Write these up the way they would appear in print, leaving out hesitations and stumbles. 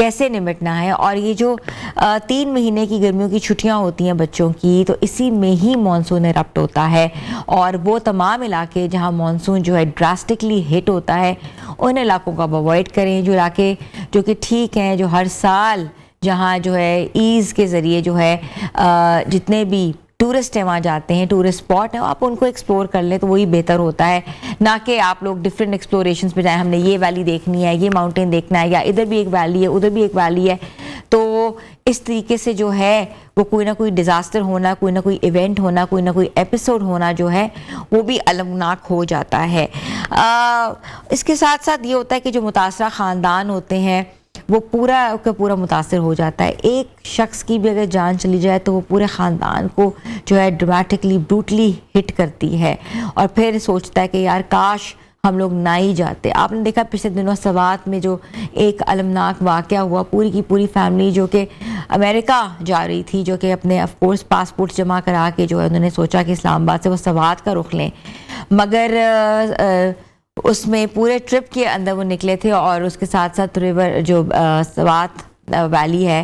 کیسے نمٹنا ہے. اور یہ جو 3 مہینے کی گرمیوں کی چھٹیاں ہوتی ہیں بچوں کی, تو اسی میں ہی مانسون ایرپٹ ہوتا ہے, اور وہ تمام علاقے جہاں مانسون جو ہے ڈراسٹکلی ہٹ ہوتا ہے ان علاقوں کو آپ اوائڈ کریں. جو علاقے جو کہ ٹھیک ہیں, جو ہر سال جہاں جو ہے ایز کے ذریعے جو ہے جتنے بھی ٹورسٹ ہیں وہاں جاتے ہیں, ٹورسٹ اسپاٹ ہیں, آپ ان کو ایکسپلور کر لیں تو وہی بہتر ہوتا ہے, نہ کہ آپ لوگ ڈفرینٹ ایکسپلوریشنز پہ جائیں. ہم نے یہ ویلی دیکھنی ہے, یہ ماؤنٹین دیکھنا ہے, یا ادھر بھی ایک ویلی ہے, ادھر بھی ایک ویلی ہے. تو اس طریقے سے جو ہے وہ کوئی نہ کوئی ڈیزاسٹر ہونا, کوئی نہ کوئی ایونٹ ہونا, کوئی نہ کوئی ایپیسوڈ ہونا جو ہے وہ بھی المناک ہو جاتا ہے. اس کے ساتھ ساتھ یہ ہوتا ہے کہ جو متاثرہ خاندان ہوتے ہیں وہ پورا کا پورا متاثر ہو جاتا ہے. ایک شخص کی بھی اگر جان چلی جائے تو وہ پورے خاندان کو جو ہے ڈرامیٹکلی بروٹلی ہٹ کرتی ہے, اور پھر سوچتا ہے کہ یار کاش ہم لوگ نہ ہی جاتے. آپ نے دیکھا پچھلے دنوں سوات میں جو ایک المناک واقعہ ہوا, پوری کی پوری فیملی جو کہ امریکہ جا رہی تھی, جو کہ اپنے آف کورس پاسپورٹ جمع کرا کے جو ہے انہوں نے سوچا کہ اسلام آباد سے وہ سوات کا رخ لیں, مگر اس میں پورے ٹرپ کے اندر وہ نکلے تھے, اور اس کے ساتھ ساتھ ریور جو سوات ویلی ہے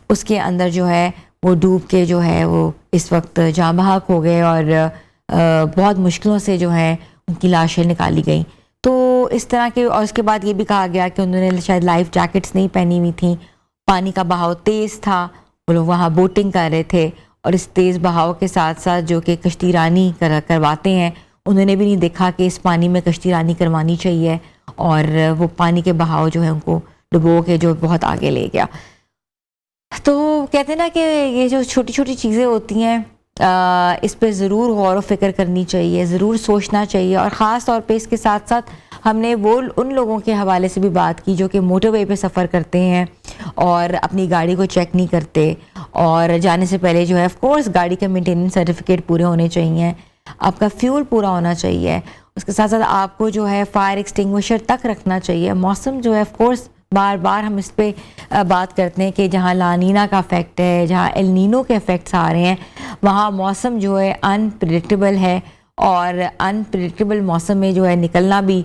اس کے اندر جو ہے وہ ڈوب کے جو ہے وہ اس وقت جاں بحق ہو گئے, اور بہت مشکلوں سے جو ہے ان کی لاشیں نکالی گئیں. تو اس طرح کے, اور اس کے بعد یہ بھی کہا گیا کہ انہوں نے شاید لائف جیکٹس نہیں پہنی ہوئی تھیں, پانی کا بہاؤ تیز تھا, وہ لوگ وہاں بوٹنگ کر رہے تھے, اور اس تیز بہاؤ کے ساتھ ساتھ جو کہ کشتی رانی کرواتے ہیں انہوں نے بھی نہیں دیکھا کہ اس پانی میں کشتی رانی کروانی چاہیے, اور وہ پانی کے بہاؤ جو ہے ان کو ڈبو کے جو بہت آگے لے گیا. تو کہتے ہیں نا کہ یہ جو چھوٹی چھوٹی چیزیں ہوتی ہیں اس پہ ضرور غور و فکر کرنی چاہیے, ضرور سوچنا چاہیے. اور خاص طور پہ اس کے ساتھ ساتھ ہم نے وہ ان لوگوں کے حوالے سے بھی بات کی جو کہ موٹر وے پہ سفر کرتے ہیں اور اپنی گاڑی کو چیک نہیں کرتے, اور جانے سے پہلے جو ہے آف کورس گاڑی کے مینٹیننس سرٹیفکیٹ پورے ہونے چاہیے, آپ کا فیول پورا ہونا چاہیے, اس کے ساتھ ساتھ آپ کو جو ہے فائر ایکسٹنگوشر تک رکھنا چاہیے. موسم جو ہے آف کورس بار بار ہم اس پہ بات کرتے ہیں کہ جہاں لانینا کا افیکٹ ہے, جہاں ایل نینو کے افیکٹس آ رہے ہیں, وہاں موسم جو ہے انپریڈکٹیبل ہے, اور انپریڈکٹیبل موسم میں جو ہے نکلنا بھی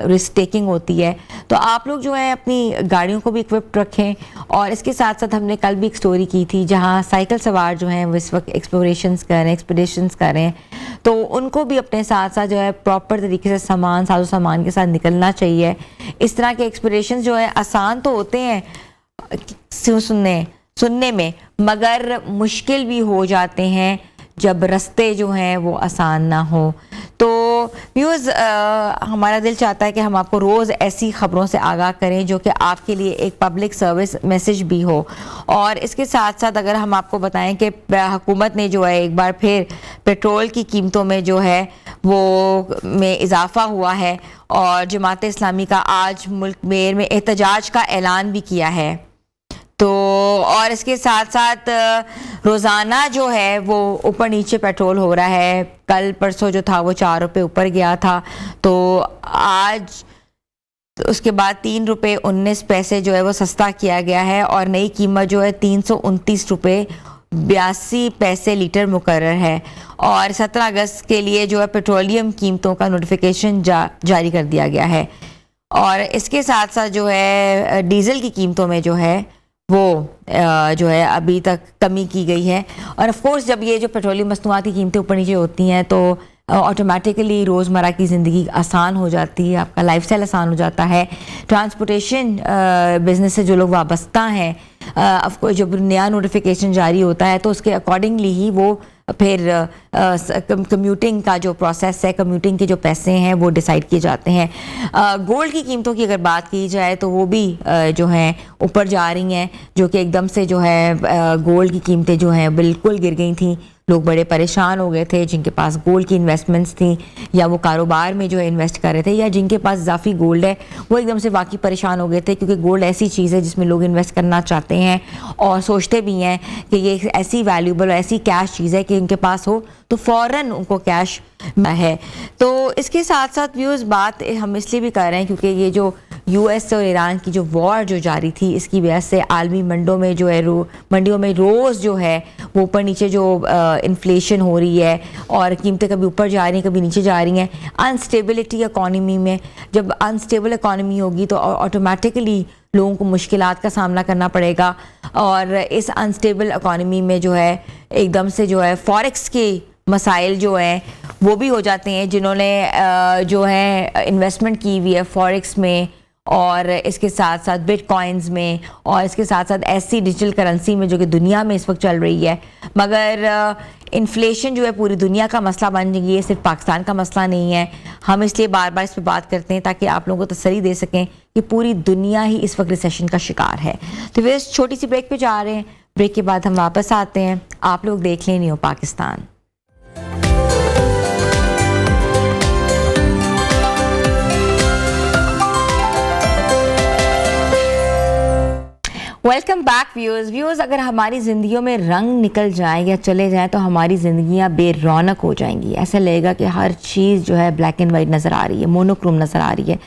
رسک ٹیکنگ ہوتی ہے. تو آپ لوگ جو ہے اپنی گاڑیوں کو بھی اکوپڈ رکھیں. اور اس کے ساتھ ساتھ ہم نے کل بھی ایک سٹوری کی تھی جہاں سائیکل سوار جو ہیں وہ اس وقت ایکسپلوریشنز کر رہے ہیں, ایکسپیڈیشنز کر رہے ہیں, تو ان کو بھی اپنے ساتھ ساتھ جو ہے پراپر طریقے سے ساز و سامان کے ساتھ نکلنا چاہیے. اس طرح کے ایکسپیڈیشنز جو ہیں آسان تو ہوتے ہیں سننے میں, مگر مشکل بھی ہو جاتے ہیں جب رستے جو ہیں وہ آسان نہ ہوں. تو ویوز ہمارا دل چاہتا ہے کہ ہم آپ کو روز ایسی خبروں سے آگاہ کریں جو کہ آپ کے لیے ایک پبلک سروس میسج بھی ہو. اور اس کے ساتھ ساتھ اگر ہم آپ کو بتائیں کہ حکومت نے جو ہے ایک بار پھر پیٹرول کی قیمتوں میں جو ہے وہ میں اضافہ ہوا ہے, اور جماعت اسلامی کا آج ملک بھر میں احتجاج کا اعلان بھی کیا ہے. تو اور اس کے ساتھ ساتھ روزانہ جو ہے وہ اوپر نیچے پیٹرول ہو رہا ہے. کل پرسوں جو تھا وہ 4 روپے اوپر گیا تھا, تو آج اس کے بعد 3 روپے 19 پیسے جو ہے وہ سستا کیا گیا ہے, اور نئی قیمت جو ہے 329 روپے 82 پیسے لیٹر مقرر ہے. اور 17 اگست کے لیے جو ہے پیٹرولیم قیمتوں کا نوٹیفیکیشن جاری کر دیا گیا ہے. اور اس کے ساتھ ساتھ جو ہے ڈیزل کی قیمتوں میں جو ہے وہ جو ہے ابھی تک کمی کی گئی ہے. اور آف کورس جب یہ جو پیٹرولیم مصنوعات کی قیمتیں اوپر نیچے ہوتی ہیں تو آٹومیٹیکلی روزمرہ کی زندگی آسان ہو جاتی ہے, آپ کا لائف اسٹائل آسان ہو جاتا ہے. ٹرانسپورٹیشن بزنس سے جو لوگ وابستہ ہیں, آف کورس جب نیا نوٹیفیکیشن جاری ہوتا ہے تو اس کے اکارڈنگلی ہی وہ پھر کمیوٹنگ کا جو پروسیس ہے, کمیوٹنگ کے جو پیسے ہیں وہ ڈیسائیڈ کیے جاتے ہیں. گولڈ کی قیمتوں کی اگر بات کی جائے تو وہ بھی جو ہیں اوپر جا رہی ہیں, جو کہ ایک دم سے جو ہے گولڈ کی قیمتیں جو ہیں بالکل گر گئی تھیں. لوگ بڑے پریشان ہو گئے تھے جن کے پاس گولڈ کی انویسٹمنٹس تھیں, یا وہ کاروبار میں جو ہے انویسٹ کر رہے تھے, یا جن کے پاس اضافی گولڈ ہے وہ ایک دم سے واقعی پریشان ہو گئے تھے, کیونکہ گولڈ ایسی چیز ہے جس میں لوگ انویسٹ کرنا چاہتے ہیں اور سوچتے بھی ہیں کہ یہ ایسی ویلیوبل اور ایسی کیش چیز ہے کہ ان کے پاس ہو تو فوراً ان کو کیش ہے. تو اس کے ساتھ ساتھ ویوز بات ہم اس لیے بھی کر رہے ہیں کیونکہ یہ جو US اور ایران کی جو وار جو جاری تھی اس کی وجہ سے عالمی منڈیوں میں جو ہے منڈیوں میں روز جو ہے وہ اوپر نیچے جو انفلیشن ہو رہی ہے اور قیمتیں کبھی اوپر جا رہی ہیں کبھی نیچے جا رہی ہیں. انسٹیبلٹی اکانومی میں, جب انسٹیبل اکانومی ہوگی تو آٹومیٹکلی لوگوں کو مشکلات کا سامنا کرنا پڑے گا, اور اس انسٹیبل اکانومی میں جو ہے ایک دم سے جو ہے فوریکس کے مسائل جو ہیں وہ بھی ہو جاتے ہیں. جنہوں نے جو ہے انویسٹمنٹ کی ہوئی ہے فوریکس میں اور اس کے ساتھ ساتھ بٹ کوائنز میں اور اس کے ساتھ ساتھ ایسی ڈیجیٹل کرنسی میں جو کہ دنیا میں اس وقت چل رہی ہے, مگر انفلیشن جو ہے پوری دنیا کا مسئلہ بن گئی ہے, صرف پاکستان کا مسئلہ نہیں ہے. ہم اس لیے بار بار اس پہ بات کرتے ہیں تاکہ آپ لوگوں کو تسلی دے سکیں کہ پوری دنیا ہی اس وقت ریسیشن کا شکار ہے. تو ویسے چھوٹی سی بریک پہ جا رہے ہیں, بریک کے بعد ہم واپس آتے ہیں. آپ لوگ دیکھ لیں new Pakistan. Welcome back viewers. اگر ہماری زندگیوں میں رنگ نکل جائیں یا چلے جائیں تو ہماری زندگیاں بے رونق ہو جائیں گی. ایسا لگے گا کہ ہر چیز جو ہے بلیک اینڈ وائٹ نظر آ رہی ہے, مونوکروم نظر آ رہی ہے.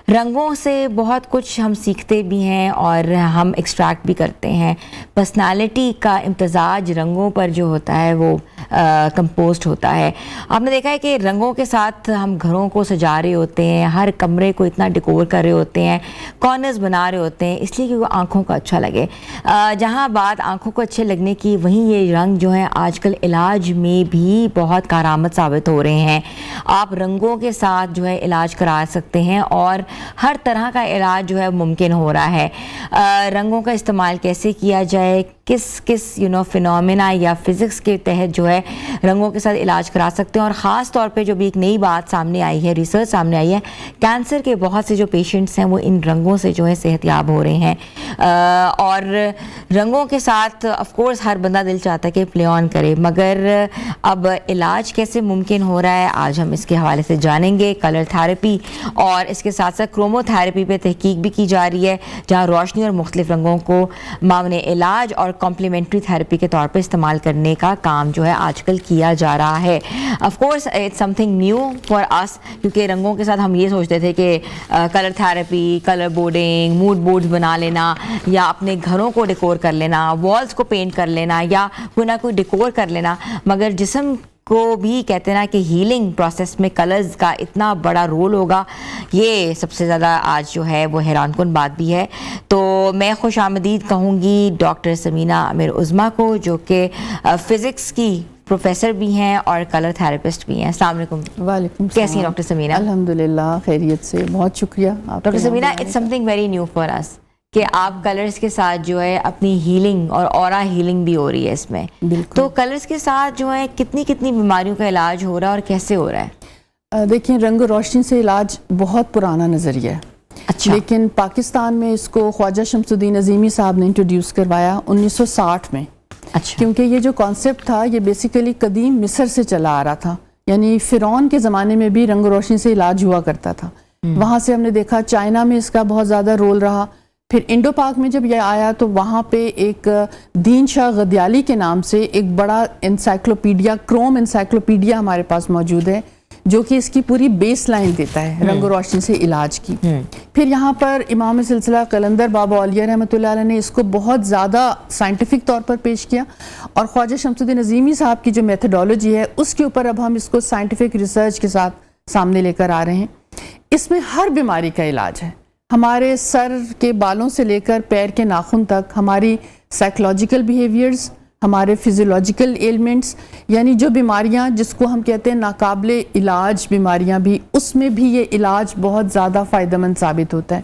رنگوں سے بہت کچھ ہم سیکھتے بھی ہیں اور ہم ایکسٹریکٹ بھی کرتے ہیں. پرسنالٹی کا امتزاج رنگوں پر جو ہوتا ہے وہ کمپوزڈ ہوتا ہے. آپ نے دیکھا ہے کہ رنگوں کے ساتھ ہم گھروں کو سجا رہے ہوتے ہیں, ہر کمرے کو اتنا ڈیکور کر رہے ہوتے ہیں, کارنرز بنا رہے ہوتے ہیں اس لیے کہ وہ آنکھوں کو اچھا لگے. جہاں بات آنکھوں کو اچھے لگنے کی, وہیں یہ رنگ جو ہیں آج کل علاج میں بھی بہت کارآمد ثابت ہو رہے ہیں. آپ رنگوں کے ساتھ جو ہے علاج کرا سکتے ہیں اور ہر طرح کا علاج جو ہے ممکن ہو رہا ہے. رنگوں کا استعمال کیسے کیا جائے, کس فینومینا یا فزکس کے تحت جو ہے رنگوں کے ساتھ علاج کرا سکتے ہیں. اور خاص طور پہ جو بھی ایک نئی بات سامنے آئی ہے, ریسرچ سامنے آئی ہے, کینسر کے بہت سے جو پیشنٹس ہیں وہ ان رنگوں سے جو ہے صحت یاب ہو رہے ہیں. اور رنگوں کے ساتھ آف کورس ہر بندہ دل چاہتا ہے کہ پلے آن کرے, مگر اب علاج کیسے ممکن ہو رہا ہے آج ہم اس کے حوالے سے جانیں گے. کلر تھیراپی اور اس کے ساتھ ساتھ کرومو تھیراپی پہ تحقیق بھی کی جا رہی ہے, جہاں روشنی اور مختلف رنگوں کو معاون علاج اور کمپلیمنٹری تھیراپی کے طور پہ استعمال کرنے کا کام جو ہے آج کل کیا جا رہا ہے. Of course it's something new for us, کیونکہ رنگوں کے ساتھ ہم یہ سوچتے تھے کہ colour therapy, colour boarding, mood boards بنا لینا یا اپنے گھروں کو ڈیکور کر لینا, والز کو پینٹ کر لینا یا کوئی نہ کوئی ڈیکور کر لینا, مگر جسم کو بھی کہتے ہیں نا کہ ہیلنگ پروسیس میں کلرز کا اتنا بڑا رول ہوگا, یہ سب سے زیادہ آج جو ہے وہ حیران کن بات بھی ہے. تو میں خوش آمدید کہوں گی ڈاکٹر سمینہ امیر عظمیٰ کو, جو کہ فزکس کی پروفیسر بھی ہیں اور کلر تھیراپسٹ بھی ہیں. السلام علیکم. وعلیکم السلام. کیسی ہیں ڈاکٹر سمینہ؟ الحمدللہ خیریت سے, بہت شکریہ. Doctor Samina, it's something very new for us کہ آپ کلرز کے ساتھ جو ہے اپنی ہیلنگ اور اورا ہیلنگ بھی ہو رہی ہے اس میں. تو کلرز کے ساتھ جو ہے کتنی بیماریوں کا علاج ہو رہا ہے اور کیسے ہو رہا ہے؟ دیکھیں, رنگ روشنی سے علاج بہت پرانا نظریہ ہے. اچھا. لیکن پاکستان میں اس کو خواجہ شمس الدین عظیمی صاحب نے انٹروڈیوس کروایا 1960 میں. اچھا. کیونکہ یہ جو کانسیپٹ تھا یہ بیسیکلی قدیم مصر سے چلا آ رہا تھا, یعنی فرعون کے زمانے میں بھی رنگ روشنی سے علاج ہوا کرتا تھا. وہاں سے ہم نے دیکھا چائنا میں اس کا بہت زیادہ رول رہا. پھر انڈو پاک میں جب یہ آیا تو وہاں پہ ایک دین شاہ غدیالی کے نام سے ایک بڑا انسائکلوپیڈیا, کروم انسائکلوپیڈیا ہمارے پاس موجود ہے, جو کہ اس کی پوری بیس لائن دیتا ہے رنگ و روشنی سے علاج کی. پھر یہاں پر امام سلسلہ قلندر بابا اولیاء رحمۃ اللہ علیہ نے اس کو بہت زیادہ سائنٹیفک طور پر پیش کیا, اور خواجہ شمس الدین عظیمی صاحب کی جو میتھڈولوجی ہے اس کے اوپر اب ہم اس کو سائنٹیفک ریسرچ کے ساتھ سامنے لے کر آ رہے ہیں. اس میں ہر بیماری کا علاج ہے, ہمارے سر کے بالوں سے لے کر پیر کے ناخن تک, ہماری سائیکولوجیکل بیہیویئرز, ہمارے فزیولوجیکل ایلمنٹس, یعنی جو بیماریاں جس کو ہم کہتے ہیں ناقابل علاج بیماریاں بھی, اس میں بھی یہ علاج بہت زیادہ فائدہ مند ثابت ہوتا ہے.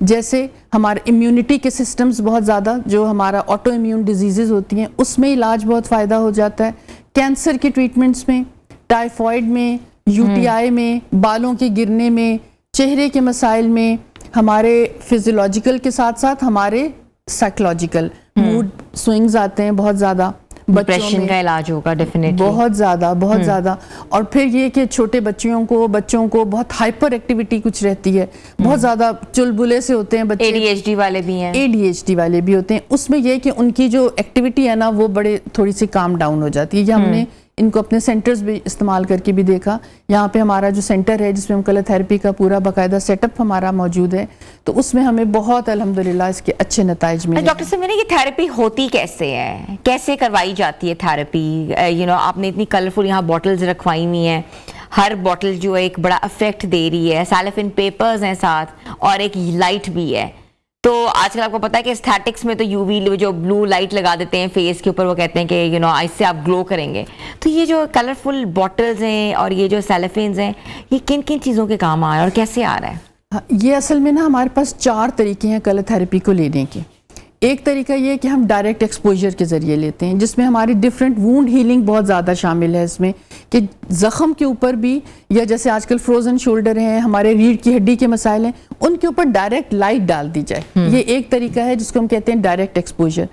جیسے ہمارے امیونٹی کے سسٹمز بہت زیادہ, جو ہمارا آٹو امیون ڈیزیزز ہوتی ہیں اس میں علاج بہت فائدہ ہو جاتا ہے. کینسر کے ٹریٹمنٹس میں, ٹائیفائڈ میں, یو ٹی آئی میں, بالوں کے گرنے میں, چہرے کے مسائل میں, ہمارے فزیولوجیکل کے ساتھ ساتھ ہمارے سائیکولوجیکل موڈ سوئنگز آتے ہیں بہت زیادہ. ڈپریشن کا علاج ہوگا ڈیفینیٹلی بہت زیادہ. اور پھر یہ کہ چھوٹے بچوں کو بہت ہائپر ایکٹیویٹی کچھ رہتی ہے, بہت زیادہ چلبلے سے ہوتے ہیں بچے, اے ڈی ایچ ڈی والے بھی ہیں, ہوتے ہیں. اس میں یہ کہ ان کی جو ایکٹیویٹی ہے نا وہ بڑے تھوڑی سی کام ڈاؤن ہو جاتی ہے. یہ ہم نے ان کو اپنے سینٹرز بھی استعمال کر کے بھی دیکھا. یہاں پہ ہمارا جو سینٹر ہے جس میں ہم کلر تھراپی کا پورا باقاعدہ سیٹ اپ ہمارا موجود ہے, تو اس میں ہمیں بہت الحمدللہ اس کے اچھے نتائج ملے. ڈاکٹر صاحب میرے یہ تھراپی ہوتی کیسے ہے, کیسے کروائی جاتی ہے تھراپی؟ آپ نے اتنی کلرفل یہاں بوٹلز رکھوائی ہوئی ہیں, ہر بوٹل جو ایک بڑا افیکٹ دے رہی ہے, سیلوفین پیپرز ہیں ساتھ اور ایک لائٹ بھی ہے. تو آج کل آپ کو پتا ہے کہ اسٹیٹکس میں تو یو وی جو بلو لائٹ لگا دیتے ہیں فیس کے اوپر, وہ کہتے ہیں کہ اس سے آپ گلو کریں گے. تو یہ جو کلرفل بوٹلز ہیں اور یہ جو سیلوفینز ہیں, یہ کن کن چیزوں کے کام آ رہا ہے اور کیسے آ رہا ہے؟ یہ اصل میں نا ہمارے پاس 4 طریقے ہیں کلر تھراپی کو لینے کے. ایک طریقہ یہ ہے کہ ہم ڈائریکٹ ایکسپوجر کے ذریعے لیتے ہیں, جس میں ہماری ڈفرینٹ وونڈ ہیلنگ بہت زیادہ شامل ہے اس میں, کہ زخم کے اوپر بھی, یا جیسے آج کل فروزن شولڈر ہیں, ہمارے ریڑھ کی ہڈی کے مسائل ہیں, ان کے اوپر ڈائریکٹ لائٹ ڈال دی جائے. یہ ایک طریقہ ہے جس کو ہم کہتے ہیں ڈائریکٹ ایکسپوجر.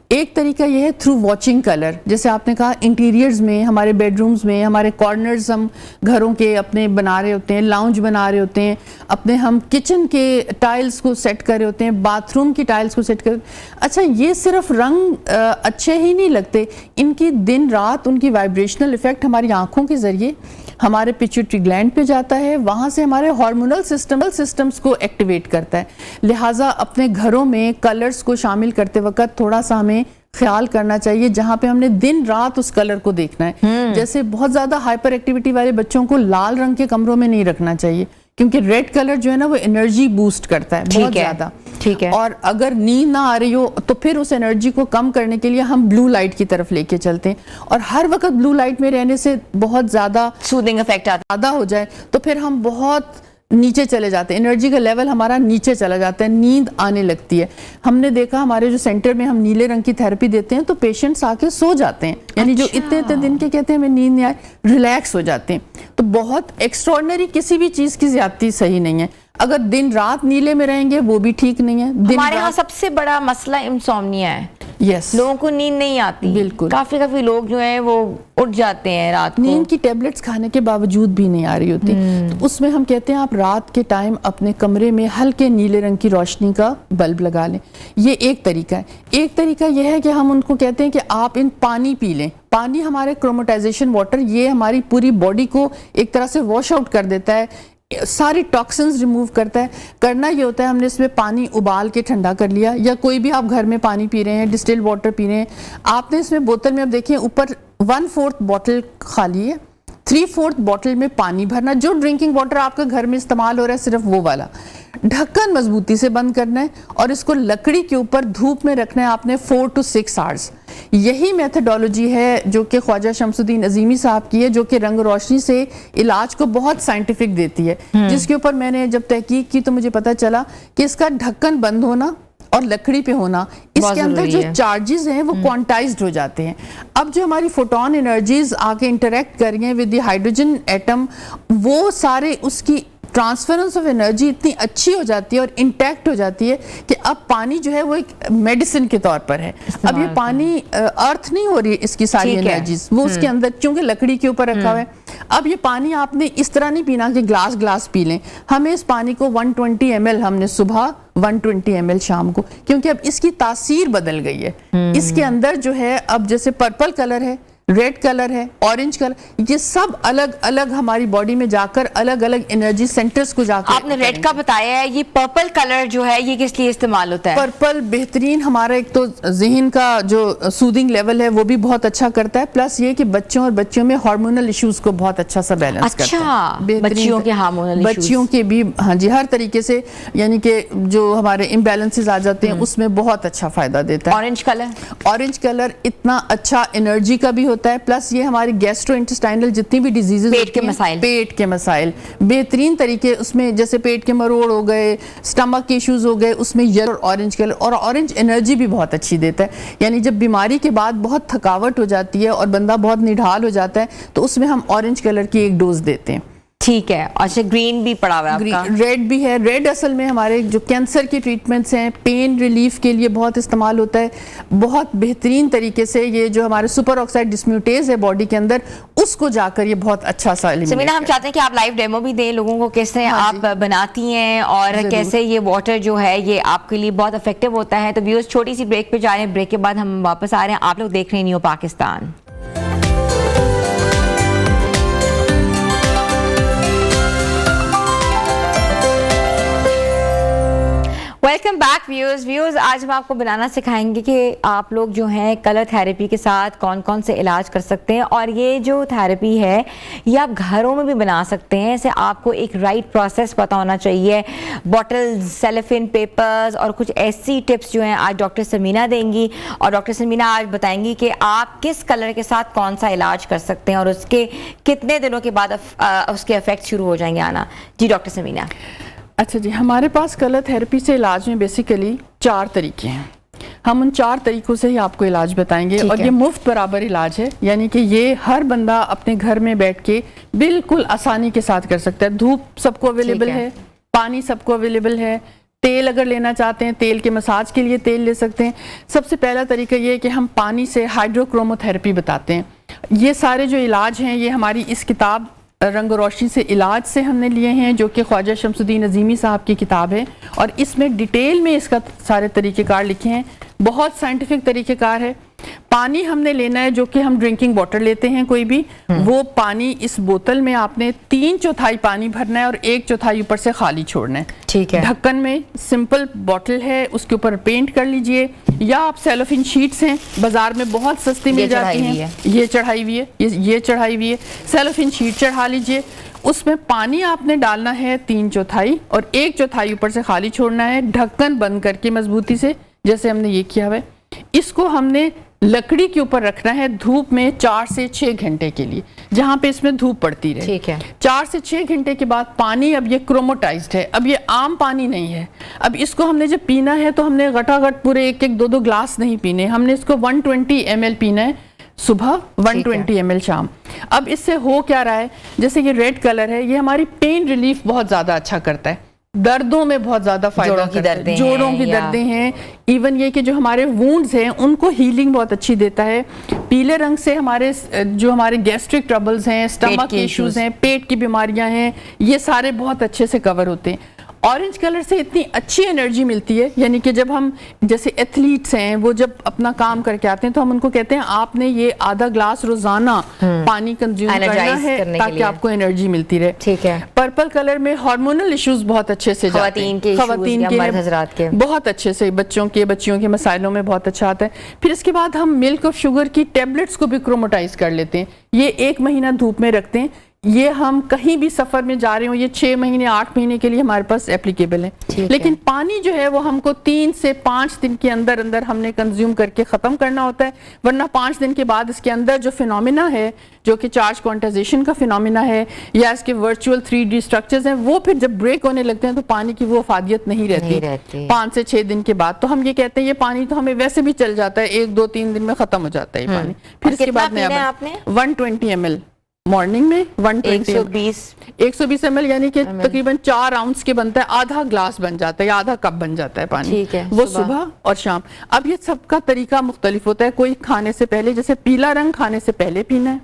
ایک طریقہ یہ ہے تھرو واچنگ کلر, جیسے آپ نے کہا انٹیریئرز میں, ہمارے بیڈ رومز میں, ہمارے کارنرز ہم گھروں کے اپنے بنا رہے ہوتے ہیں, لاؤنج بنا رہے ہوتے ہیں, اپنے ہم کچن کے ٹائلز کو سیٹ کر رہے ہوتے ہیں, باتھ روم کی ٹائلز کو سیٹ کر. اچھا, یہ صرف رنگ اچھے ہی نہیں لگتے, ان کی دن رات ان کی وائبریشنل ایفیکٹ ہماری آنکھوں کے ذریعے ہمارے پیچوٹری گلینڈ پہ جاتا ہے, وہاں سے ہمارے ہارمونل سسٹمز کو ایکٹیویٹ کرتا ہے. لہٰذا اپنے گھروں میں کلرز کو شامل کرتے وقت تھوڑا سا ہمیں خیال کرنا چاہیے جہاں پہ ہم نے دن رات اس کلر کو دیکھنا ہے. جیسے بہت زیادہ ہائپر ایکٹیویٹی والے بچوں کو لال رنگ کے کمروں میں نہیں رکھنا چاہیے, کیونکہ ریڈ کلر جو ہے نا وہ انرجی بوسٹ کرتا ہے بہت زیادہ. ٹھیک ہے. اور اگر نیند نہ آ رہی ہو تو پھر اس انرجی کو کم کرنے کے لیے ہم بلو لائٹ کی طرف لے کے چلتے ہیں, اور ہر وقت بلو لائٹ میں رہنے سے بہت زیادہ سودنگ افیکٹ زیادہ ہو جائے تو پھر ہم بہت نیچے چلے جاتے ہیں, انرجی کا لیول ہمارا نیچے چلا جاتا ہے, نیند آنے لگتی ہے. ہم نے دیکھا ہمارے جو سینٹر میں ہم نیلے رنگ کی تھراپی دیتے ہیں تو پیشنٹس آ کے سو جاتے ہیں, یعنی جو اتنے دن کے کہتے ہیں ہمیں نیند نہیں آئے, ریلیکس ہو جاتے ہیں. تو بہت ایکسٹراڈنری کسی بھی چیز کی زیادتی صحیح نہیں ہے. اگر دن رات نیلے میں رہیں گے وہ بھی ٹھیک نہیں ہے. ہمارے ہاں سب سے بڑا مسئلہ انسومنیا ہے. یس, لوگوں کو نیند نہیں آتی. بالکل. کافی لوگ جو ہیں وہ اٹھ جاتے ہیں رات کو, نیند کی ٹیبلٹس کھانے کے باوجود بھی نہیں آ رہی ہوتی. تو اس میں ہم کہتے ہیں آپ رات کے ٹائم اپنے کمرے میں ہلکے نیلے رنگ کی روشنی کا بلب لگا لیں. یہ ایک طریقہ ہے. ایک طریقہ یہ ہے کہ ہم ان کو کہتے ہیں کہ آپ پانی پی لیں. پانی ہمارے کروموٹائزیشن واٹر, یہ ہماری پوری باڈی کو ایک طرح سے واش آؤٹ کر دیتا ہے, ساری ٹاکسنز ریموو کرتا ہے. کرنا یہ ہوتا ہے ہم نے اس میں پانی ابال کے ٹھنڈا کر لیا, یا کوئی بھی آپ گھر میں پانی پی رہے ہیں, ڈسٹل واٹر پی رہے ہیں, آپ نے اس میں بوتل میں اب دیکھیں اوپر 1/4 بوتل خالی ہے, 3/4 بوتل میں پانی بھرنا. جو ڈرنکنگ واٹر آپ کا گھر میں استعمال ہو رہا ہے صرف وہ والا, ڈھکن مضبوطی سے بند کرنا ہے, اور اس کو لکڑی کے اوپر دھوپ میں رکھنا ہے آپ نے 4 to 6 hours. یہی میتھڈولوجی ہے جو کہ خواجہ شمس الدین عظیمی صاحب کی ہے, جو کہ رنگ روشنی سے علاج کو بہت سائنٹیفک دیتی ہے, جس کے اوپر میں نے جب تحقیق کی تو مجھے پتا چلا کہ اس کا ڈھکن بند ہونا اور لکڑی پہ ہونا, اس کے اندر جو چارجز ہیں وہ کوانٹائزڈ ہو جاتے ہیں. اب جو ہماری فوٹون انرجیز آگے انٹریکٹ کر رہی ہیں ود دی ہائیڈروجن ایٹم, وہ سارے اس کی ٹرانسفرنس آف انرجی اتنی اچھی ہو جاتی ہے اور انٹیکٹ ہو جاتی ہے کہ اب پانی جو ہے وہ ایک میڈیسن کے طور پر ہے. اب یہ پانی ارتھ نہیں ہو رہی اس کی ساری انرجیز, وہ اس کے اندر چونکہ لکڑی کے اوپر رکھا ہوا ہے. اب یہ پانی آپ نے اس طرح نہیں پینا کہ گلاس پی لیں, ہمیں اس پانی کو 120 ml ہم نے صبح, 120 ml شام کو, کیونکہ اب اس کی تاثیر بدل گئی ہے. اس کے اندر جو ہے اب جیسے پرپل کلر ہے, ریڈ کلر ہے, اورنج کلر, یہ سب الگ الگ ہماری باڈی میں جا کر الگ الگ انرجی سینٹرز کو جا کر. آپ نے ریڈ کا بتایا ہے, یہ پرپل کلر جو ہے یہ کس لیے استعمال ہوتا ہے؟ پرپل بہترین ہمارا ایک تو ذہن کا جو سودنگ لیول ہے وہ بھی بہت اچھا کرتا ہے, پلس یہ کہ بچوں اور بچیوں میں ہارمونل ایشوز کو بہت اچھا سا بیلنس کرتا ہے. بچیوں کے ہارمونل ایشوز, بچیوں کے بھی, ہاں جی, ہر طریقے سے, یعنی کہ جو ہمارے امبیلنسز آ جاتے ہیں اس میں بہت اچھا فائدہ دیتا ہے. اورنج کلر اتنا اچھا انرجی کا بھی ہوتا ہے, پلس یہ ہماری گیسٹرو انٹسٹائنل جتنی بھی ڈیزیزز, پیٹ کے مسائل بہترین طریقے, اس میں جیسے پیٹ کے مروڑ ہو گئے, سٹمک کے ایشوز ہو گئے, اس میں یلو اورنج کلر, اور اورنج انرجی بھی بہت اچھی دیتا ہے. یعنی جب بیماری کے بعد بہت تھکاوٹ ہو جاتی ہے اور بندہ بہت نڈھال ہو جاتا ہے تو اس میں ہم اورنج کلر کی ایک ڈوز دیتے ہیں. ٹھیک ہے. اچھا, گرین بھی پڑا ہوا ہے آپ کا؟ ریڈ بھی ہے. ریڈ اصل میں ہمارے جو کینسر کی ٹریٹمنٹس ہیں, پین ریلیف کے لیے بہت استعمال ہوتا ہے. بہت بہترین طریقے سے یہ جو ہمارے سپر آکسائڈ ڈسمیوٹیز ہے باڈی کے اندر, اس کو جا کر یہ بہت اچھا سا سمینا, ہم چاہتے ہیں کہ آپ لائیو ڈیمو بھی دیں لوگوں کو, کیسے آپ بناتی ہیں اور کیسے یہ واٹر جو ہے یہ آپ کے لیے بہت افیکٹو ہوتا ہے. تو ویورز چھوٹی سی بریک پہ جا رہے ہیں, بریک کے بعد ہم واپس آ رہے ہیں. آپ لوگ دیکھ رہے ہیں new Pakistan. Welcome back viewers. آج ہم آپ کو بنانا سکھائیں گے کہ آپ لوگ جو ہیں کلر تھیراپی کے ساتھ کون کون سے علاج کر سکتے ہیں, اور یہ جو تھیراپی ہے یہ آپ گھروں میں بھی بنا سکتے ہیں. اسے آپ کو ایک رائٹ پروسیس پتہ ہونا چاہیے. بوٹلز, سیلوفین پیپرز اور کچھ ایسی ٹپس جو ہیں آج ڈاکٹر سمینہ دیں گی, اور ڈاکٹر سمینہ آج بتائیں گی کہ آپ کس کلر کے ساتھ کون سا علاج کر سکتے ہیں اور اس کے کتنے دنوں کے بعد اس کے افیکٹ شروع ہو جائیں گے آنا. جی ڈاکٹر سمینہ. اچھا جی, ہمارے پاس کلر تھیراپی سے علاج میں بیسیکلی 4 طریقے ہیں. ہم ان 4 طریقوں سے ہی آپ کو علاج بتائیں گے, اور یہ مفت برابر علاج ہے, یعنی کہ یہ ہر بندہ اپنے گھر میں بیٹھ کے بالکل آسانی کے ساتھ کر سکتا ہے. دھوپ سب کو اویلیبل ہے, پانی سب کو اویلیبل ہے, تیل اگر لینا چاہتے ہیں تیل کے مساج کے لیے تیل لے سکتے ہیں. سب سے پہلا طریقہ یہ ہے کہ ہم پانی سے ہائیڈرو کرومو تھیراپی بتاتے ہیں. یہ سارے جو علاج ہیں یہ ہماری اس کتاب رنگ و روشنی سے علاج سے ہم نے لیے ہیں, جو کہ خواجہ شمس الدین عظیمی صاحب کی کتاب ہے, اور اس میں ڈیٹیل میں اس کا سارے طریقہ کار لکھے ہیں. بہت سائنٹیفک طریقہ کار ہے. پانی ہم نے لینا ہے جو کہ ہم ڈرنکنگ واٹر لیتے ہیں کوئی بھی, وہ پانی اس بوتل میں آپ نے 3/4 پانی بھرنا ہے اور 1/4 اوپر سے خالی چھوڑنا ہے. ٹھیک ہے. ڈھکن میں سمپل بوتل ہے, اس کے اوپر پینٹ کر لیجئے, یا آپ سیلوفین شیٹس ہیں بازار میں بہت سستی مل جاتی ہیں, یہ چڑھائی ہوئی ہے, یہ چڑھائی ہوئی ہے, سیلوفین شیٹ چڑھا لیجئے. اس میں پانی آپ نے ڈالنا ہے 3/4 اور 1/4 اوپر سے خالی چھوڑنا ہے, ڈھکن بند کر کے مضبوطی سے, جیسے ہم نے یہ کیا ہوا ہے. اس کو ہم نے لکڑی کے اوپر رکھنا ہے دھوپ میں 4 سے 6 گھنٹے کے لیے, جہاں پہ اس میں دھوپ پڑتی رہے. ٹھیک ہے. 4 سے 6 گھنٹے کے بعد پانی اب یہ کروموٹائزڈ ہے, اب یہ عام پانی نہیں ہے. اب اس کو ہم نے جب پینا ہے تو ہم نے گھٹا گھٹ پورے 1-2 گلاس نہیں پینے, ہم نے اس کو 120 ml پینا ہے صبح, 120 ml شام. اب اس سے ہو کیا رہا ہے, جیسے یہ ریڈ کلر ہے, یہ ہماری پین ریلیف بہت زیادہ اچھا کرتا ہے, دردوں میں بہت زیادہ فائدہ کرتا ہے, جوڑوں کی دردیں ہیں, ایون یہ کہ جو ہمارے وونڈز ہیں ان کو ہیلنگ بہت اچھی دیتا ہے. پیلے رنگ سے ہمارے گیسٹرک ٹربلز ہیں, اسٹمک کے ایشوز ہیں, پیٹ کی بیماریاں ہیں, یہ سارے بہت اچھے سے کور ہوتے ہیں. اورنج کلر سے اتنی اچھی انرجی ملتی ہے, یعنی کہ جب ہم جیسے ایتھلیٹس ہیں وہ جب اپنا کام کر کے آتے ہیں تو ہم ان کو کہتے ہیں آپ نے یہ آدھا گلاس روزانہ پانی کنزیوم کرنا ہے تاکہ آپ کو انرجی ملتی رہے. ٹھیک ہے. پرپل کلر میں ہارمونل ایشوز بہت اچھے سے جاتے ہیں, خواتین کے حضرات کے بہت اچھے سے, بچیوں کے مسائلوں میں بہت اچھا آتا ہے. پھر اس کے بعد ہم ملک آف شوگر کی ٹیبلٹس کو بھی کروموٹائز کر لیتے ہیں, یہ 1 مہینہ دھوپ میں رکھتے ہیں. یہ ہم کہیں بھی سفر میں جا رہے ہوں, یہ 6 مہینے 8 مہینے کے لیے ہمارے پاس اپلیکیبل ہے. لیکن پانی جو ہے وہ ہم کو 3 سے 5 دن کے اندر ہم نے کنزیوم کر کے ختم کرنا ہوتا ہے, ورنہ 5 دن کے بعد اس کے اندر جو فینومینا ہے, جو کہ چارج کوانٹائزیشن کا فینومینا ہے, یا اس کے ورچوئل 3D سٹرکچرز ہیں, وہ پھر جب بریک ہونے لگتے ہیں تو پانی کی وہ افادیت نہیں رہتی 5 سے 6 دن کے بعد. تو ہم یہ کہتے ہیں یہ پانی تو ہمیں ویسے بھی چل جاتا ہے, 1 2 3 دن میں ختم ہو جاتا ہے یہ پانی. پھر اس کے بعد 120 ml مارننگ میں, 120 ml یعنی کہ تقریباً 4 اونس کے بنتا ہے, آدھا گلاس بن جاتا ہے یا آدھا کپ بن جاتا ہے پانی, وہ صبح اور شام. اب یہ سب کا طریقہ مختلف ہوتا ہے. کوئی کھانے سے پہلے, جیسے پیلا رنگ کھانے سے پہلے پینا ہے,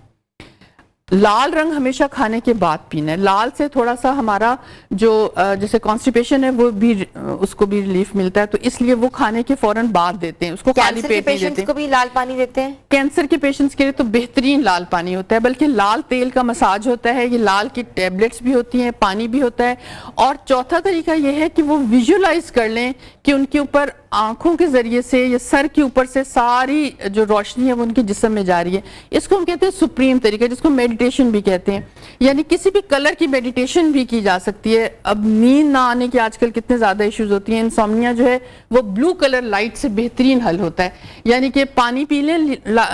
لال رنگ ہمیشہ کھانے کے بعد پینا ہے. لال سے تھوڑا سا ہمارا جو جیسے کانسٹیپیشن ہے وہ بھی, اس کو بھی ریلیف ملتا ہے, تو اس لیے وہ کھانے کے فوراً بعد دیتے ہیں, اس کو خالی پیٹ نہیں دیتے. کو بھی لال پانی دیتے ہیں. کینسر کے پیشنٹس کے لیے تو بہترین لال پانی ہوتا ہے, بلکہ لال تیل کا مساج ہوتا ہے, یہ لال کی ٹیبلٹس بھی ہوتی ہیں, پانی بھی ہوتا ہے. اور چوتھا طریقہ یہ ہے کہ وہ ویژولائز کر لیں کہ ان کے اوپر آنکھوں کے ذریعے سے یا سر کے اوپر سے ساری جو روشنی ہے وہ ان کے جسم میں جا رہی ہے. اس کو ہم کہتے ہیں سپریم طریقہ, جس کو میڈیٹیشن بھی کہتے ہیں, یعنی کسی بھی کلر کی میڈیٹیشن بھی کی جا سکتی ہے. اب نیند نہ آنے کی آج کل کتنے زیادہ ایشوز ہوتی ہیں, انسومنیا جو ہے وہ بلو کلر لائٹ سے بہترین حل ہوتا ہے. یعنی کہ پانی پی لیں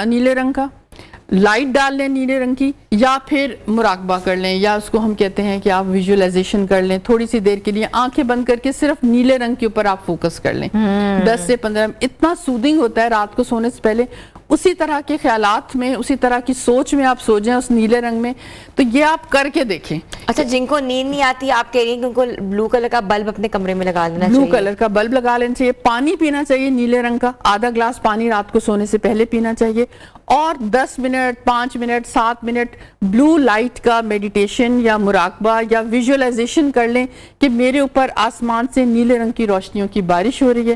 نیلے رنگ کا, لائٹ ڈال لیں نیلے رنگ کی, یا پھر مراقبہ کر لیں, یا اس کو ہم کہتے ہیں کہ آپ ویژولائزیشن کر لیں تھوڑی سی دیر کے لیے, آنکھیں بند کر کے صرف نیلے رنگ کے اوپر آپ فوکس کر لیں 10 سے 15. اتنا سودنگ ہوتا ہے رات کو سونے سے پہلے. اسی طرح کے خیالات میں, اسی طرح کی سوچ میں آپ سو جائیں اس نیلے رنگ میں, تو یہ آپ کر کے دیکھیں. اچھا, جن کو نیند نہیں آتی آپ کہہ رہی ہیں کہ ان کو بلو کلر کا بلب اپنے کمرے میں لگا لینا چاہیے. بلو کلر کا بلب لگا لینا چاہیے. پانی پینا چاہیے نیلے رنگ کا, آدھا گلاس پانی رات کو سونے سے پہلے پینا چاہیے, اور 10 منٹ 5 منٹ 7 منٹ بلو لائٹ کا میڈیٹیشن یا مراقبہ یا ویژولائزیشن کر لیں کہ میرے اوپر آسمان سے نیلے رنگ کی روشنیوں کی بارش ہو رہی ہے,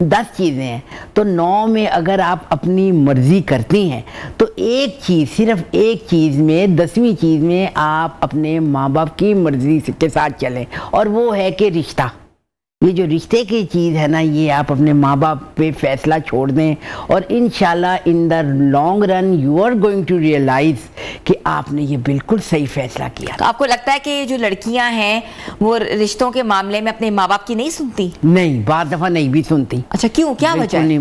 10 چیزیں ہیں تو 9 میں اگر آپ اپنی مرضی کرتی ہیں تو ایک چیز، صرف ایک چیز میں، 10ویں چیز میں آپ اپنے ماں باپ کی مرضی کے ساتھ چلیں، اور وہ ہے کہ رشتہ. یہ جو رشتے کی چیز ہے نا، یہ آپ اپنے ماں باپ پہ فیصلہ چھوڑ دیں، اور انشاءاللہ in the long run you are going to realise کہ آپ نے یہ بالکل صحیح فیصلہ کیا. تو آپ کو لگتا ہے کہ جو لڑکیاں ہیں وہ رشتوں کے معاملے میں اپنے ماں باپ کی نہیں سنتی؟ نہیں، بعض دفعہ نہیں بھی سنتی. اچھا، کیوں؟ کیا وجہ ہے؟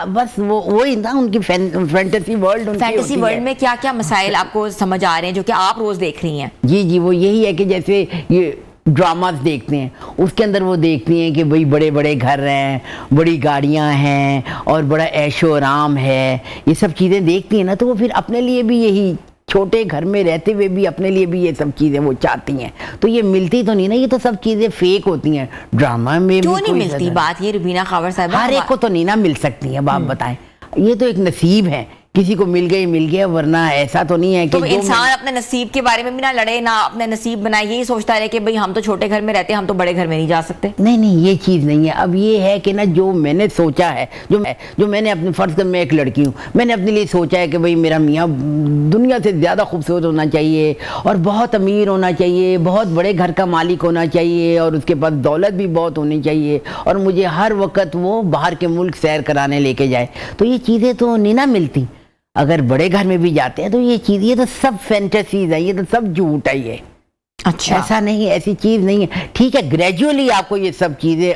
بس وہی نا، ان کی فینٹیسی ورلڈ. فینٹیسی ورلڈ میں کیا کیا مسائل آپ کو سمجھ آ رہے ہیں جو کہ آپ روز دیکھ رہی ہیں؟ جی وہ یہی ہے کہ جیسے یہ ڈراماز دیکھتے ہیں، اس کے اندر وہ دیکھتی ہیں کہ بھئی بڑے بڑے گھر ہیں، بڑی گاڑیاں ہیں، اور بڑا عیش و آرام ہے. یہ سب چیزیں دیکھتی ہیں نا، تو وہ پھر اپنے لیے بھی یہی چھوٹے گھر میں رہتے ہوئے بھی اپنے لیے بھی یہ سب چیزیں وہ چاہتی ہیں. تو یہ ملتی تو نہیں نا، یہ تو سب چیزیں فیک ہوتی ہیں. ڈرامہ میں کیوں نہیں ملتی؟ بات یہ روبینہ خاور صاحبہ، ہر ایک کو تو نہیں نا مل سکتی ہیں. آپ بتائیں، یہ تو ایک نصیب ہے، کسی کو مل گیا، ورنہ ایسا تو نہیں ہے کہ تو انسان اپنے نصیب کے بارے میں بھی نہ لڑے، نہ اپنے نصیب بنائے، یہی سوچتا رہے کہ بھئی ہم تو چھوٹے گھر میں رہتے ہیں، ہم تو بڑے گھر میں نہیں جا سکتے. نہیں یہ چیز نہیں ہے. اب یہ ہے کہ نا، جو میں نے سوچا ہے، جو میں نے اپنے فرض کر، میں ایک لڑکی ہوں، میں نے اپنے لیے سوچا ہے کہ بھئی میرا میاں دنیا سے زیادہ خوبصورت ہونا چاہیے، اور بہت امیر ہونا چاہیے، بہت بڑے گھر کا مالک ہونا چاہیے، اور اس کے پاس دولت بھی بہت ہونی چاہیے، اور مجھے ہر وقت وہ باہر کے ملک سیر کرانے لے کے جائے. تو یہ چیزیں تو نہیں نہ ملتی. اگر بڑے گھر میں بھی جاتے ہیں تو یہ چیز، یہ تو سب فینٹیسیز ہے، یہ تو سب جھوٹ ہے. یہ اچھا، ایسا نہیں ہے، ایسی چیز نہیں ہے. ٹھیک ہے، گریجولی آپ کو یہ سب چیزیں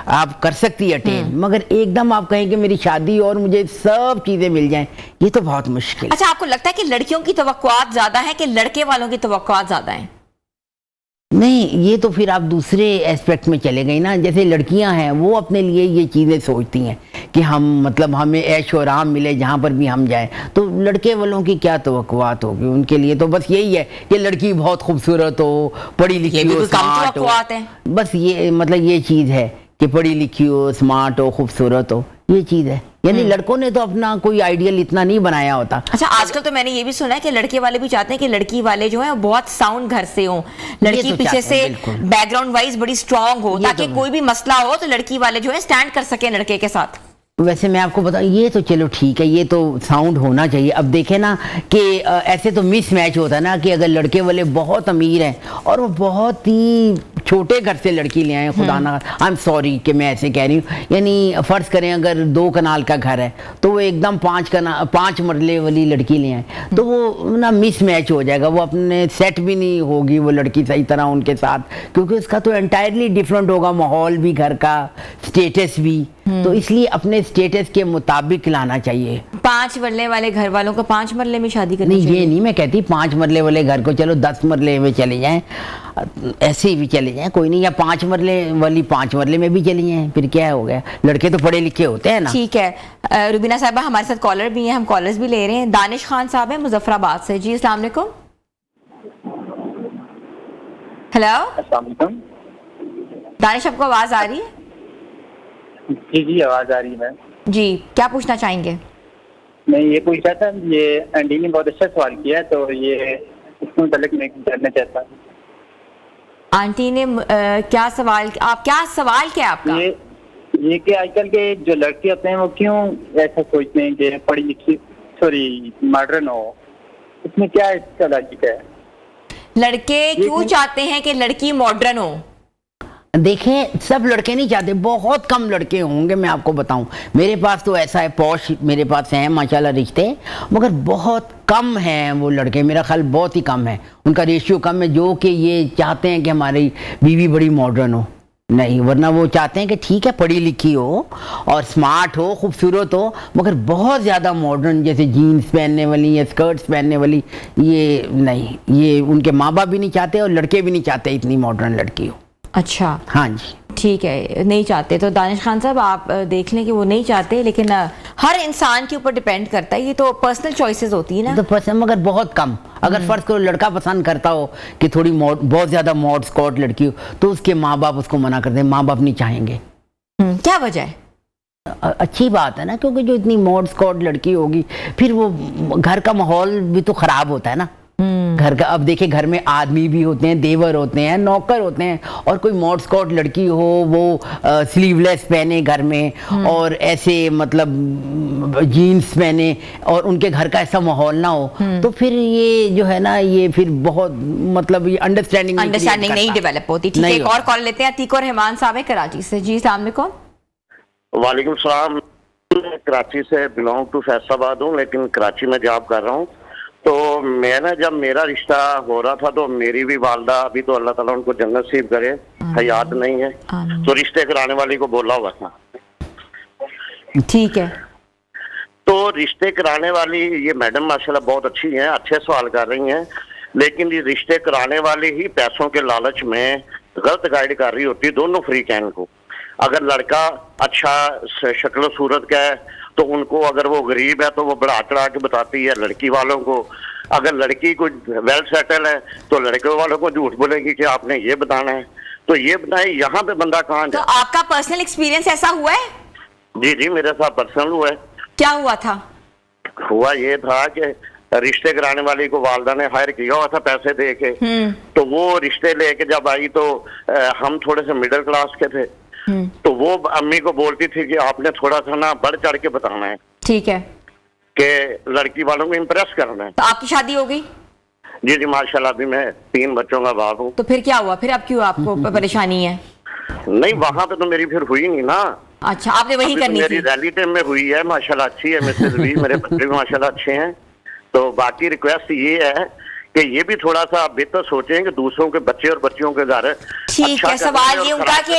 آپ کر سکتی ہے اٹین، مگر ایک دم آپ کہیں کہ میری شادی اور مجھے سب چیزیں مل جائیں، یہ تو بہت مشکل. اچھا، آپ کو لگتا ہے کہ لڑکیوں کی توقعات زیادہ ہیں کہ لڑکے والوں کی توقعات زیادہ ہیں؟ نہیں، یہ تو پھر آپ دوسرے ایسپیکٹ میں چلے گئے نا. جیسے لڑکیاں ہیں، وہ اپنے لیے یہ چیزیں سوچتی ہیں کہ ہم مطلب ہمیں عیش و آرام ملے جہاں پر بھی ہم جائیں. تو لڑکے والوں کی کیا توقعات ہوگی؟ ان کے لیے تو بس یہی ہے کہ لڑکی بہت خوبصورت ہو، پڑھی لکھی ہو، اسمارٹ ہو. بس یہ مطلب یہ چیز ہے کہ پڑھی لکھی ہو، اسمارٹ ہو، خوبصورت ہو، یہ چیز ہے. یعنی لڑکوں نے تو اپنا کوئی آئیڈیل اتنا نہیں بنایا ہوتا. اچھا، آج کل تو میں نے یہ بھی سنا ہے کہ لڑکے والے بھی چاہتے ہیں کہ لڑکی والے جو ہیں بہت ساؤنڈ گھر سے ہوں، لڑکی پیچھے سے بیک گراؤنڈ وائز بڑی اسٹرانگ ہو، تاکہ کوئی بھی مسئلہ ہو تو لڑکی والے جو ہے سٹینڈ کر سکیں لڑکے کے ساتھ. ویسے میں آپ کو بتاؤں، یہ تو چلو ٹھیک ہے، یہ تو ساؤنڈ ہونا چاہیے. اب دیکھیں نا کہ ایسے تو مس میچ ہوتا ہے نا کہ اگر لڑکے والے بہت امیر ہیں اور وہ بہت ہی چھوٹے گھر سے لڑکی لے آئیں، خدا نہ آئی ایم سوری کہ میں ایسے کہہ رہی ہوں، یعنی فرض کریں اگر 2 کنال کا گھر ہے تو وہ ایک دم 5 مرلے والی لڑکی لے آئیں، تو وہ نا مس میچ ہو جائے گا. وہ اپنے سیٹ بھی نہیں ہوگی وہ لڑکی صحیح طرح ان کے ساتھ، کیونکہ اس کا تو انٹائرلی ڈفرینٹ ہوگا، ماحول بھی، گھر کا اسٹیٹس بھی. تو اس لیے اپنے اسٹیٹس کے مطابق لانا چاہیے. 5 مرلے والے گھر والوں کو 5 مرلے میں شادی کرنی چاہیے. نہیں، یہ نہیں میں کہتی 5 مرلے والے گھر کو چلو 10 مرلے میں چلے جائیں، ایسے بھی چلے جائیں، کوئی نہیں. یا 5 مرلے والی 5 مرلے میں بھی چلی جائیں، پھر کیا ہو گیا؟ لڑکے تو پڑھے لکھے ہوتے ہیں نا. ٹھیک ہے. روبینہ صاحبہ ہمارے ساتھ کالر بھی ہیں، ہم کالرز بھی لے رہے ہیں. دانش خان صاحب ہیں مظفر آباد سے. جی السلام علیکم. ہیلو، السلام علیکم. دانش، آپ کو آواز آ رہی ہے؟ جی آواز آ رہی ہے. میم جی، کیا پوچھنا چاہیں گے؟ میں یہ پوچھا تھا، یہ انڈی نے بہت اچھا سوال کیا ہے، تو یہ اس کے متعلق میں جاننا چاہتا ہوں. آنٹی نے کیا سوال، آپ کیا سوال کیا آپ کا؟ یہ کہ آج کل کے جو لڑکے ہوتے ہیں وہ کیوں ایسا سوچتے ہیں کہ پڑھی لکھی ماڈرن ہو؟ اس میں کیا اس کا لاجک ہے؟ لڑکے کیوں چاہتے ہیں کہ لڑکی ماڈرن ہو؟ دیکھیں، سب لڑکے نہیں چاہتے، بہت کم لڑکے ہوں گے. میں آپ کو بتاؤں، میرے پاس تو ایسا ہے، پوش میرے پاس ہیں ماشاءاللہ رشتے، مگر بہت کم ہیں وہ لڑکے، میرا خیال بہت ہی کم ہے، ان کا ریشیو کم ہے جو کہ یہ چاہتے ہیں کہ ہماری بیوی بڑی ماڈرن ہو. نہیں، ورنہ وہ چاہتے ہیں کہ ٹھیک ہے پڑھی لکھی ہو اور اسمارٹ ہو، خوبصورت ہو، مگر بہت زیادہ ماڈرن جیسے جینز پہننے والی یا اسکرٹس پہننے والی، یہ نہیں. یہ ان کے ماں باپ بھی نہیں چاہتے اور لڑکے بھی نہیں چاہتے اتنی ماڈرن لڑکی ہو. اچھا، ہاں جی، ٹھیک ہے، نہیں چاہتے. تو دانش خان صاحب آپ دیکھ لیں کہ وہ نہیں چاہتے، لیکن ہر انسان کے اوپر ڈیپینڈ کرتا ہے، یہ تو پرسنل چوائسیز ہوتی ہیں نا. تو پسند، مگر بہت کم. اگر فرض کرو لڑکا پسند کرتا ہو کہ تھوڑی بہت زیادہ موڈ اسکاٹ لڑکی ہو، تو اس کے ماں باپ اس کو منع کر دیں، ماں باپ نہیں چاہیں گے. کیا وجہ ہے؟ اچھی بات ہے نا، کیونکہ جو اتنی موڈ اسکاٹ لڑکی ہوگی پھر وہ گھر کا ماحول بھی تو خراب ہوتا ہے نا. گھر کا اب دیکھیں گھر میں آدمی بھی ہوتے ہیں, دیور ہوتے ہیں, نوکر ہوتے ہیں, اور کوئی موڈ اسکاٹ لڑکی ہو وہ سلیو لیس پہنے گھر میں اور ایسے مطلب جینس پہنے اور ان کے گھر کا ایسا ماحول نہ ہو, تو پھر یہ جو ہے نا یہ پھر بہت مطلب یہ انڈرسٹینڈنگ نہیں ڈیولپ ہوتی. ٹھیک ہے, ایک اور کال لیتے ہیں. عتیق اور رحمان صاحب ہیں کراچی سے. جی السلام علیکم. وعلیکم السلام. میں کراچی سے بلانگ ٹو فیصل آباد ہوں, لیکن کراچی میں جاب کر رہا ہوں. تو میں نا جب میرا رشتہ ہو رہا تھا تو میری بھی والدہ, ابھی تو اللہ تعالیٰ ان کو جنت نصیب کرے, حیات نہیں ہے, تو رشتے کرانے والی کو بولا ہوا تھا. ٹھیک ہے. تو رشتے کرانے والی یہ میڈم ماشاءاللہ بہت اچھی ہیں, اچھے سوال کر رہی ہیں, لیکن یہ رشتے کرانے والی ہی پیسوں کے لالچ میں غلط گائیڈ کر رہی ہوتی دونوں فریقین کو. اگر لڑکا اچھا شکل و صورت کا ہے تو ان کو, اگر وہ غریب ہے تو وہ بڑھا چڑھا کے بتاتی ہے لڑکی والوں کو. اگر لڑکی کو ویل سیٹل ہے تو لڑکے والوں کو جھوٹ بولے گی کہ آپ نے یہ بتانا ہے. تو یہ بتائیں یہاں پہ بندہ کہاں تو جائے؟ آپ کا پرسنل ایکسپیرینس ایسا ہوا ہے؟ جی جی میرے ساتھ پرسنل ہوا ہے. کیا ہوا تھا؟ ہوا یہ تھا کہ رشتے کرانے والی کو والدہ نے ہائر کیا ہوا تھا پیسے دے کے, تو وہ رشتے لے کے جب آئی تو ہم تھوڑے سے مڈل کلاس کے تھے, تو وہ امی کو بولتی تھی کہ آپ نے تھوڑا سا نا بڑھ چڑھ کے بتانا ہے. ٹھیک ہے. کہ لڑکی والوں کو امپریس کرنا ہے. تو آپ کی شادی ہو گئی؟ جی جی ماشاءاللہ ابھی میں 3 بچوں کا باپ ہوں. تو پھر کیا ہوا؟ پھر اب کیوں آپ کو پریشانی ہے؟ نہیں وہاں پہ تو میری پھر ہوئی نہیں نا. اچھا آپ نے وہی کرنی تھی. میری ریلیٹیو میں ہوئی ہے, ماشاءاللہ اچھی ہے مسز بھی, میرے بچے بھی ماشاءاللہ اچھے ہیں. تو باقی ریکویسٹ یہ ہے کہ یہ بھی تھوڑا سا بہتر سوچیں کہ دوسروں کے بچے اور بچیوں کے گھر. ٹھیک ہے, سوال یہ ان کا کہ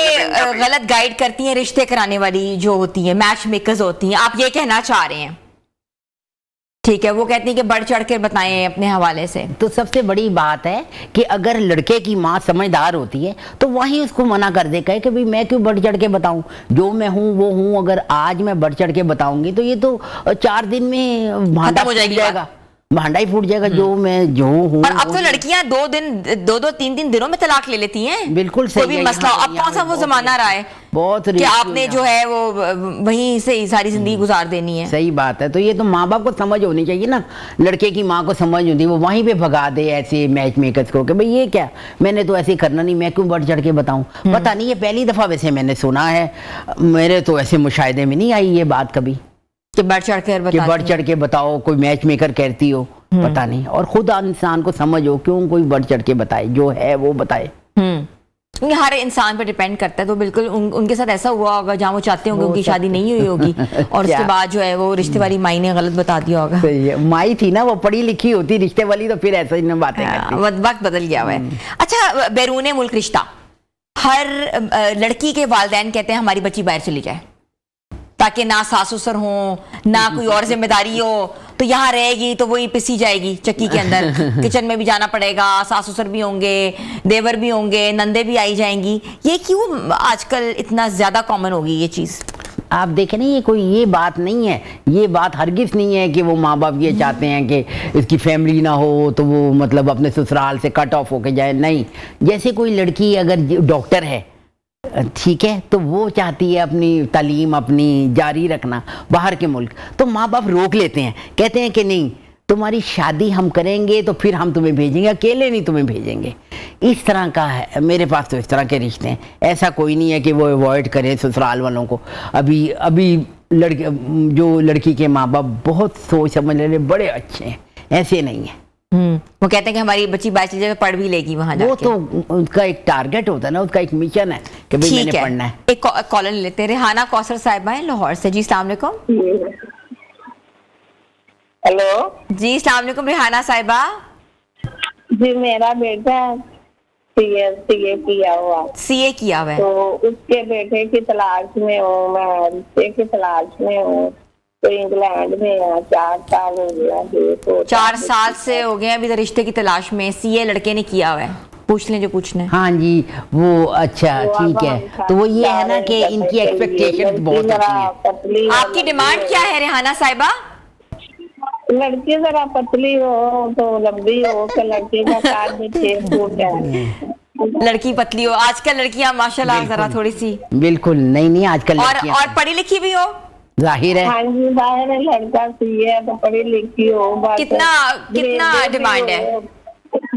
غلط گائیڈ کرتی ہیں رشتے کرانے والی جو ہوتی ہیں, میچ میکرز ہوتی ہیں, آپ یہ کہنا چاہ رہے ہیں. ٹھیک ہے, وہ کہتی ہیں کہ بڑھ چڑھ کے بتائیں اپنے حوالے سے. تو سب سے بڑی بات ہے کہ اگر لڑکے کی ماں سمجھدار ہوتی ہے تو وہیں اس کو منع کر دے, کہے کہ بھئی میں کیوں بڑھ چڑھ کے بتاؤں, جو میں ہوں وہ ہوں. اگر آج میں بڑھ چڑھ کے بتاؤں گی تو یہ تو 4 دن میں بھانڈا ہو جائے گا, بھانڈا ہی پھوٹ جائے گا جو میں جو ہوں. اور اب تو لڑکیاں 2-3 دنوں میں طلاق لے لیتی ہیں. بالکل صحیح. کوئی بھی مسئلہ, اب کون سا وہ زمانہ رہا ہے بہت کہ آپ نے جو ہے وہ وہیں سے ساری زندگی گزار دینی ہے. صحیح بات ہے. تو یہ تو ماں باپ کو سمجھ ہونی چاہیے نا, لڑکے کی ماں کو سمجھ ہوتی ہے, وہ وہیں پہ بھگا دے ایسے میچ میکرز کو کہ بھئی یہ کیا, میں نے تو ایسے کرنا نہیں, میں کیوں بڑھ چڑھ کے بتاؤں. پتہ نہیں, یہ پہلی دفعہ ویسے میں نے سنا ہے, میرے تو ایسے مشاہدے میں نہیں آئی یہ بات کبھی کہ بڑھ چڑھ کے بتاؤ, کوئی میچ میکر کہتی ہو, پتہ نہیں. اور خود انسان کو سمجھ ہو, کیوں کوئی بڑھ چڑھ کے بتائے, جو ہے وہ بتائے. ہر انسان پہ ڈیپینڈ کرتا ہے. تو بالکل ان کے ساتھ ایسا ہوا ہوگا جہاں وہ چاہتے ہوں گے ان کی شادی نہیں ہوئی ہوگی, اور اس کے بعد جو ہے وہ رشتے والی مائی نے غلط بتا دیا ہوگا. مائی تھی نا, وہ پڑھی لکھی ہوتی, رشتے والی تو پھر ایسا ہی باتیں کرتی. وقت بدل گیا ہوا ہے. اچھا, بیرون ملک رشتہ, ہر لڑکی کے والدین کہتے ہیں ہماری بچی باہر چلی جائے تاکہ نہ ساس سسر ہوں, نہ کوئی اور ذمہ داری ہو, تو یہاں رہے گی تو وہی پسی جائے گی چکی کے اندر. کچن میں بھی جانا پڑے گا, ساس سسر بھی ہوں گے, دیور بھی ہوں گے, نندے بھی آئی جائیں گی. یہ کیوں آج کل اتنا زیادہ کامن ہوگی یہ چیز؟ آپ دیکھیں نا, یہ کوئی یہ بات نہیں ہے, یہ بات ہرگز نہیں ہے کہ وہ ماں باپ یہ چاہتے ہیں کہ اس کی فیملی نہ ہو تو وہ مطلب اپنے سسرال سے کٹ آف ہو کے جائے. نہیں, جیسے کوئی لڑکی اگر ڈاکٹر ہے, ٹھیک ہے, تو وہ چاہتی ہے اپنی تعلیم اپنی جاری رکھنا باہر کے ملک, تو ماں باپ روک لیتے ہیں, کہتے ہیں کہ نہیں تمہاری شادی ہم کریں گے تو پھر ہم تمہیں بھیجیں گے, اکیلے نہیں تمہیں بھیجیں گے. اس طرح کا ہے میرے پاس, تو اس طرح کے رشتے ہیں. ایسا کوئی نہیں ہے کہ وہ اوائڈ کرے سسرال والوں کو. ابھی جو لڑکی کے ماں باپ بہت سوچ سمجھ لے, بڑے اچھے ہیں, ایسے نہیں ہیں. وہ کہتے ہیں کہ ہماری بچی 22 جگہ پڑھ بھی لے گی وہاں جا کے. وہ تو ان کا ایک ٹارگٹ ہوتا ہے نا, اس کا ایک مشن ہے کہ بھئی میں نے پڑھنا ہے. ایک کالر لیتے ہیں, ریحانہ کوثر صاحبہ ہیں لاہور سے. جی السلام علیکم. ہیلو جی السلام علیکم ریحانہ صاحبہ. جی میرا بیٹا سی اے کیا ہوا, CA کیا ہوا ہے, تو اس کے بیٹے کی تلاش میں ہوں, میں رشتے کی تلاش میں ہوں. تو انگلینڈ میں 4 سال ہو گیا. 4 سال سے ہو گئے ابھی رشتے کی تلاش میں. CA لڑکے نے کیا ہوا ہے, پوچھ لیں جو پوچھنا ہے. ہاں جی وہ اچھا ٹھیک ہے. تو وہ یہ ہے نا کہ ان کی ایکسپیکٹیشن بہت اچھی ہیں. آپ کی ڈیمانڈ کیا ہے ریحانہ صاحبہ؟ لڑکی ذرا پتلی ہو تو لمبی ہو, کہ لڑکی کا کار میں 6 فٹ ہے. لڑکی پتلی ہو, آج کل لڑکیاں ماشاءاللہ ذرا تھوڑی سی بالکل نہیں آج کل اور پڑھی لکھی بھی ہو. ظاہر ہے. ہاں جی ظاہر ہے, لڑکا سی ہے تو پڑھی لکھی ہو. کتنا ڈیمانڈ ہے؟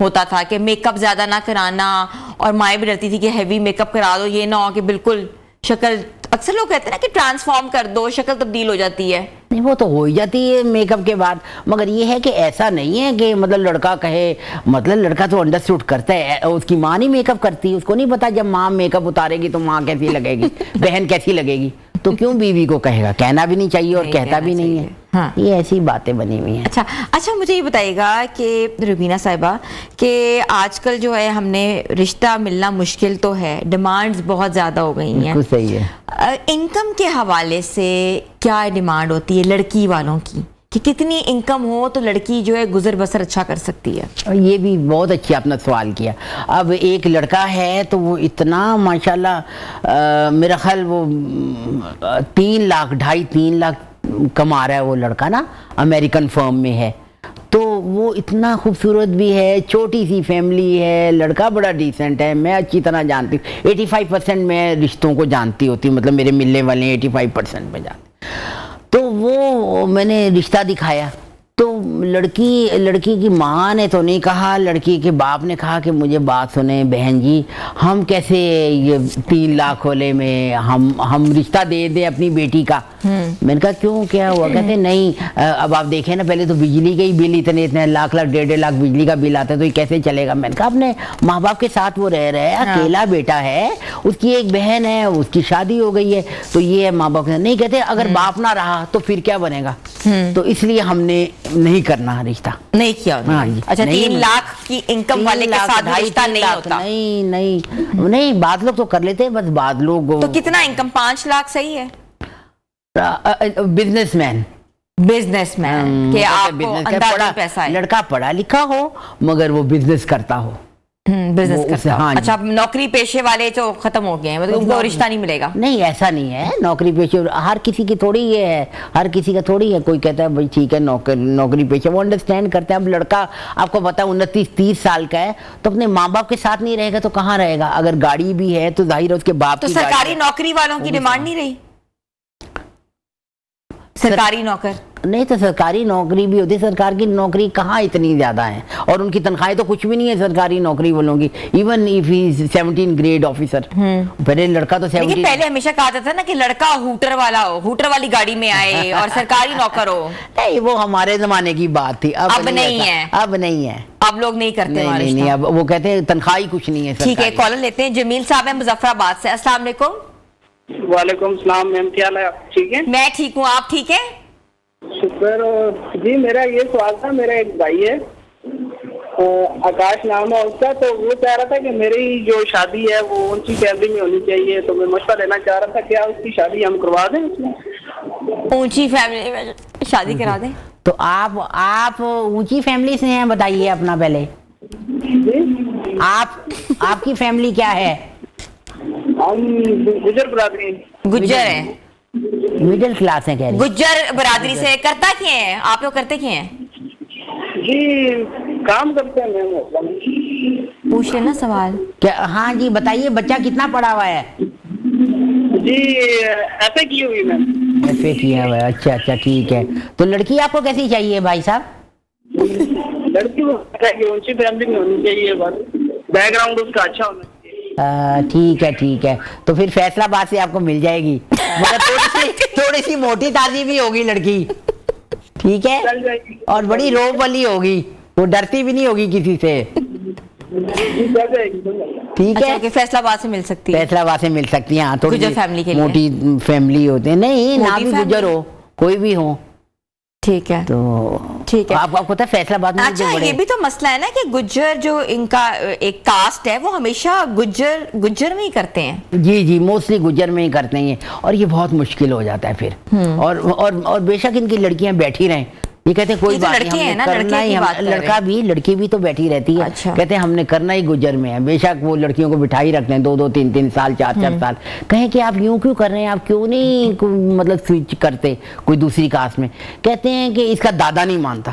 ہوتا تھا کہ میک اپ زیادہ نہ کرانا, اور مائیں بھی ڈرتی تھی کہ ہیوی میک اپ کرا دو, یہ نہ ہو کہ بالکل شکل, اکثر لوگ کہتے ہیں نا کہ ٹرانسفارم کر دو, شکل تبدیل ہو جاتی ہے. نہیں وہ تو ہو ہی جاتی ہے میک اپ کے بعد, مگر یہ ہے کہ ایسا نہیں ہے کہ مطلب لڑکا کہے, مطلب لڑکا تو انڈرسٹوڈ کرتا ہے, اس کی ماں نہیں میک اپ کرتی, اس کو نہیں پتا جب ماں میک اپ اتارے گی تو ماں کیسی لگے گی, بہن کیسی لگے گی, تو کیوں بیوی کو کہے گا, کہنا بھی نہیں چاہیے اور کہتا بھی نہیں ہے. ہاں. یہ ایسی باتیں بنی ہوئی ہیں. اچھا مجھے یہ بتائیے گا کہ روبینہ صاحبہ, کہ آج کل جو ہے ہم نے رشتہ ملنا مشکل تو ہے, ڈیمانڈز بہت زیادہ ہو گئی ہیں. بالکل صحیح ہے. انکم کے حوالے سے کیا ڈیمانڈ ہوتی ہے لڑکی والوں کی, کہ کتنی انکم ہو تو لڑکی جو ہے گزر بسر اچھا کر سکتی ہے؟ یہ بھی بہت اچھی آپ نے سوال کیا. اب ایک لڑکا ہے تو وہ اتنا ماشاءاللہ میرا خیال وہ 3 لاکھ 2.5-3 لاکھ کما رہا ہے وہ لڑکا نا, امریکن فرم میں ہے, تو وہ اتنا خوبصورت بھی ہے, چھوٹی سی فیملی ہے, لڑکا بڑا ڈیسنٹ ہے, میں اچھی طرح جانتی ہوں, 85% میں رشتوں کو جانتی ہوتی ہوں, مطلب میرے ملنے والے 85% میں جانتی. تو وہ میں نے رشتہ دکھایا, تو لڑکی کی ماں نے تو نہیں کہا, لڑکی کے باپ نے کہا کہ مجھے بات سنیں بہن جی, ہم کیسے یہ 3 لاکھ والے میں ہم رشتہ دے دیں اپنی بیٹی کا. میں نے کہا کیوں, کیا ہوا؟ کہتے نہیں, اب آپ دیکھیں نا, پہلے تو بجلی کے ہی بل اتنے لاکھ 1.5 لاکھ بجلی کا بل آتا ہے, تو یہ کیسے چلے گا. میں نے کہا اپنے ماں باپ کے ساتھ وہ رہ رہا ہے, اکیلا بیٹا ہے, اس کی ایک بہن ہے, اس کی شادی ہو گئی ہے, تو یہ ماں باپ کے ساتھ نہیں. کہتے اگر باپ نہ رہا تو پھر کیا بنے گا, تو اس لیے ہم نے نہیں کرنا رشتہ, نہیں کیا. اچھا 3 لاکھ کی انکم والے کے ساتھ رشتہ نہیں ہوتا؟ نہیں, بعض لوگ تو کر لیتے ہیں, بس بعض لوگ. تو کتنا انکم, 5 لاکھ صحیح ہے؟ بزنس مین کہ آپ کو اندازی پیسہ ہے, لڑکا پڑھا لکھا ہو مگر وہ بزنس کرتا ہو. بزنس کرتا. ہاں. اچھا نوکری پیشے والے تو ختم ہو گئے ہیں, مطلب ان کو رشتہ نہیں ملے گا؟ نہیں ایسا نہیں ہے, نوکری پیشے ہر کسی کی تھوڑی یہ ہے, ہر کسی کا تھوڑی ہے. کوئی کہتا ہے بھائی ٹھیک ہے نوکری پیشے, وہ انڈرسٹینڈ کرتے ہیں. اب لڑکا آپ کو پتا 29-30 سال کا ہے, تو اپنے ماں باپ کے ساتھ نہیں رہے گا تو کہاں رہے گا. اگر گاڑی بھی ہے تو ظاہر ہے اس کے باپ تو کی. سرکاری نوکری والوں کی ڈیمانڈ نہیں رہی؟ سرکاری نوکر نہیں, تو سرکاری نوکری بھی ہوتی, سرکار کی نوکری کہاں اتنی زیادہ ہیں, اور ان کی تنخواہیں تو کچھ بھی نہیں ہے سرکاری نوکری والوں کی. Even if he 17 grade officer, پہلے لڑکا تو 17. پہلے ہمیشہ کہا جاتا تھا نا کہ لڑکا ہوٹر والا ہو, ہوٹر والی گاڑی میں آئے اور سرکاری نوکر ہو. نہیں وہ ہمارے زمانے کی بات تھی, اب نہیں ہے. اب نہیں ہے, اب لوگ نہیں کرتے. نہیں, اب وہ کہتے ہیں تنخواہ کچھ نہیں ہے. ٹھیک ہے, کالر لیتے ہیں. جمیل صاحب ہیں مظفر آباد سے. السلام علیکم. وعلیکم السلام میم, کیا حال ہے, ٹھیک ہے؟ میں ٹھیک ہوں, آپ ٹھیک ہیں؟ شکر. جی میرا یہ سوال تھا, میرا ایک بھائی ہے آکاش نام ہے اس کا, تو وہ چاہ رہا تھا کہ میری جو شادی ہے وہ اونچی فیملی میں ہونی چاہیے, تو میں مشورہ لینا چاہ رہا تھا کیا اس کی شادی ہم کروا دیں اس میں؟ اونچی فیملی میں شادی کرا دیں؟ تو آپ اونچی فیملی سے ہیں, بتائیے اپنا پہلے. آپ کی فیملی کیا ہے؟ ہم گجر برادری. گجر ہیں, مڈل کلاس ہیں کہہ رہے. گجر برادری سے. کرتا کیا ہے آپ لوگ, کرتے کیا ہیں؟ جی کام کرتے ہیں میم. پوچھ لینا سوال. کیا؟ ہاں جی بتائیے, بچہ کتنا پڑھا ہوا ہے؟ جی ایف اے کی ہوئی میم. ایف اے کیا ہوا ہے, اچھا ٹھیک ہے. تو لڑکی آپ کو کیسی چاہیے بھائی صاحب؟ لڑکی وہ اونچی فیملی میں ہونی چاہیے, بس بیک گراؤنڈ اس کا اچھا ہونا چاہیے. ٹھیک ہے. تو پھر فیصلہ آباد سے آپ کو مل جائے گی, مگر تھوڑی سی موٹی تازی بھی ہوگی لڑکی, ٹھیک ہے, اور بڑی روب والی ہوگی, وہ ڈرتی بھی نہیں ہوگی کسی سے, ٹھیک ہے. کہ فیصلہ آباد سے مل سکتی ہے. فیصلہ آباد سے مل سکتی ہیں, ہاں تھوڑی موٹی فیملی ہوتے ہیں. نہیں نہ بھی گجر ہو, کوئی بھی ہو, ٹھیک ہے. تو ٹھیک ہے. آپ کو پتا ہے فیصلہ آباد میں. اچھا یہ بھی تو مسئلہ ہے نا کہ گجر جو ان کا ایک کاسٹ ہے وہ ہمیشہ گجر میں ہی کرتے ہیں. جی موسٹلی گجر میں ہی کرتے ہیں, اور یہ بہت مشکل ہو جاتا ہے پھر. اور بے شک ان کی لڑکیاں بیٹھی رہیں, یہ کہتے ہیں کوئی بات نہیں, ہم نے کرنا ہی, لڑکی بھی تو بیٹھی رہتی ہے. کہتے ہیں ہم نے کرنا ہی گجر میں ہے. بے شک وہ لڑکیوں کو بٹھائی رکھتے ہیں 2-3 سال 4 سال. کہیں کہ آپ یوں کیوں کر رہے ہیں, آپ کیوں نہیں مطلب سوئچ کرتے کوئی دوسری کاسٹ میں؟ کہتے ہیں کہ اس کا دادا نہیں مانتا,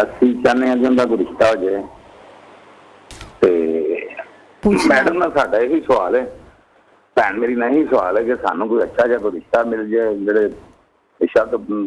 ਅਸੀਂ ਚਾਹੁੰਦੇ ਹਾਂ ਕਿ ਉਹਦਾ ਕੋਈ ਰਿਸ਼ਤਾ ਹੋ ਜਾਏ। ਤੇ ਮੈਡਮ ਨਾਲ ਸਾਡਾ ਇਹੀ ਸਵਾਲ ਹੈ, ਭੈਣ ਮੇਰੀ ਨਾਲ ਇਹੀ ਸਵਾਲ ਹੈ ਕਿ ਸਾਨੂੰ ਕੋਈ ਅੱਛਾ ਜਿਹਾ ਕੋਈ ਰਿਸ਼ਤਾ ਮਿਲ ਜਾਏ, ਜਿਹੜੇ ਸ਼ਬਦ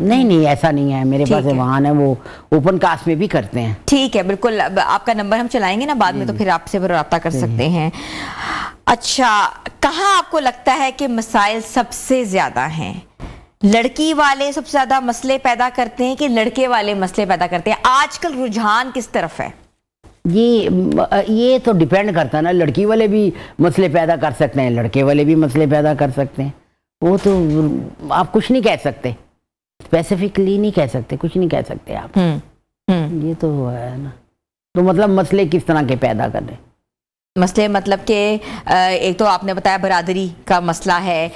نہیں ایسا نہیں ہے میرے پاس واہن ہے, وہ اوپن کاسٹ میں بھی کرتے ہیں. ٹھیک ہے, بالکل. آپ کا نمبر ہم چلائیں گے نا بعد میں, تو پھر آپ سے رابطہ کر سکتے ہیں. اچھا, کہاں آپ کو لگتا ہے کہ مسائل سب سے زیادہ ہیں؟ لڑکی والے سب سے زیادہ مسئلے پیدا کرتے ہیں کہ لڑکے والے مسئلے پیدا کرتے ہیں؟ آج کل رجحان کس طرف ہے؟ یہ تو ڈیپینڈ کرتا ہے نا, لڑکی والے بھی مسئلے پیدا کر سکتے ہیں, لڑکے والے بھی مسئلے پیدا کر سکتے ہیں. وہ تو آپ کچھ نہیں کہہ سکتے, اسپیسیفکلی نہیں کہہ سکتے, کچھ نہیں کہہ سکتے آپ. یہ تو ہے نا. تو مطلب مسئلے کس طرح کے پیدا کر رہے ہیں؟ مسئلے مطلب کہ ایک تو آپ نے بتایا برادری کا مسئلہ ہے,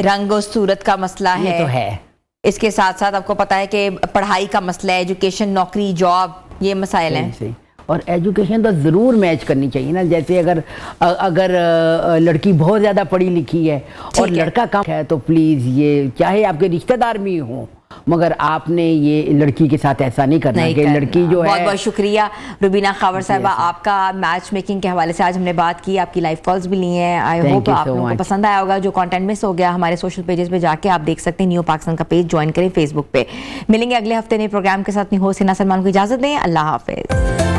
رنگ و صورت کا مسئلہ ہے, یہ تو ہے. اس کے ساتھ ساتھ آپ کو پتا ہے کہ پڑھائی کا مسئلہ ہے, ایجوکیشن, نوکری, جاب, یہ مسائل ہیں. اور ایجوکیشن تو ضرور میچ کرنی چاہیے نا. جیسے اگر لڑکی بہت زیادہ پڑھی لکھی ہے اور لڑکا کم ہے, تو پلیز یہ چاہے آپ کے رشتہ دار بھی ہوں, مگر آپ نے یہ لڑکی کے ساتھ ایسا نہیں کرنا کہ لڑکی جو ہے. بہت بہت شکریہ روبینہ خاور صاحبہ, آپ کا میچ میکنگ کے حوالے سے آج ہم نے بات کی, آپ کی لائیو کالز بھی لی ہیں. آئی ہوپ آپ لوگوں کو پسند آیا ہوگا. جو کانٹینٹ مس ہو گیا ہمارے سوشل پیجز پہ جا کے آپ دیکھ سکتے ہیں. نیو پاکستان کا پیج جوائن کریں فیس بک پہ. ملیں گے اگلے ہفتے نئے پروگرام کے ساتھ. اپنی ہوسٹ حنا سلمان کو اجازت دیں. اللہ حافظ.